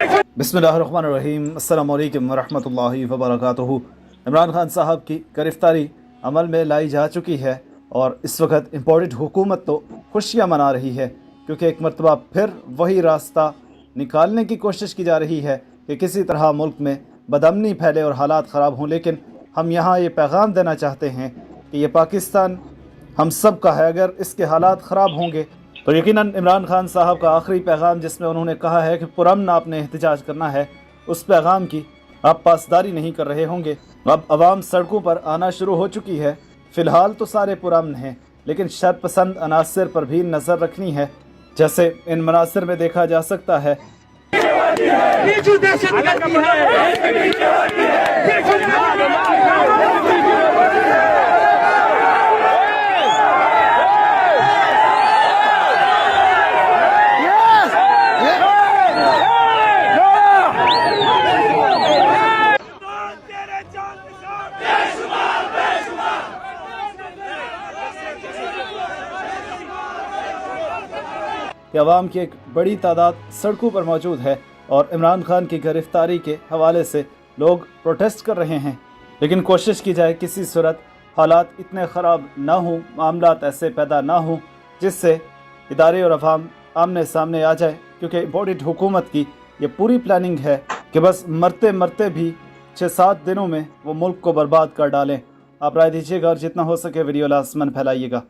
बिस्मिल्लाहिर्रहमानिर्रहीम, अस्सलाम वालेकुम वरहमतुल्लाहि वबरकातुहू। इमरान खान साहब की गिरफ़्तारी अमल में लाई जा चुकी है और इस वक्त इम्पोर्टेड हुकूमत तो खुशियाँ मना रही है, क्योंकि एक मरतबा फिर वही रास्ता निकालने की कोशिश की जा रही है कि किसी तरह मुल्क में बदअमनी फैले और हालात ख़राब हों। लेकिन हम यहाँ ये पैगाम देना चाहते हैं कि ये पाकिस्तान हम सब का है। अगर इसके हालात ख़राब होंगे तो यकीनन इमरान खान साहब का आखिरी पैगाम, जिसमें उन्होंने कहा है कि पुरअमन आपने एहतजाज करना है, उस पैगाम की आप पासदारी नहीं कर रहे होंगे। अब आवाम सड़कों पर आना शुरू हो चुकी है। फ़िलहाल तो सारे पुरअमन हैं, लेकिन शरपसंद अनासर पर भी नज़र रखनी है, जैसे इन मनासर में देखा जा सकता है। कि अवाम की एक बड़ी तादाद सड़कों पर मौजूद है और इमरान खान की गिरफ़्तारी के हवाले से लोग प्रोटेस्ट कर रहे हैं। लेकिन कोशिश की जाए किसी सूरत हालात इतने ख़राब ना हों, मामलात ऐसे पैदा ना हों जिससे इदारे और अवाम आमने सामने आ जाए, क्योंकि इम्पोर्टेड हुकूमत की ये पूरी प्लानिंग है कि बस मरते मरते भी 6-7 दिनों में वो मुल्क को बर्बाद कर डालें। आप राय दीजिएगा और जितना हो सके वीडियो लाजमन फैलाइएगा।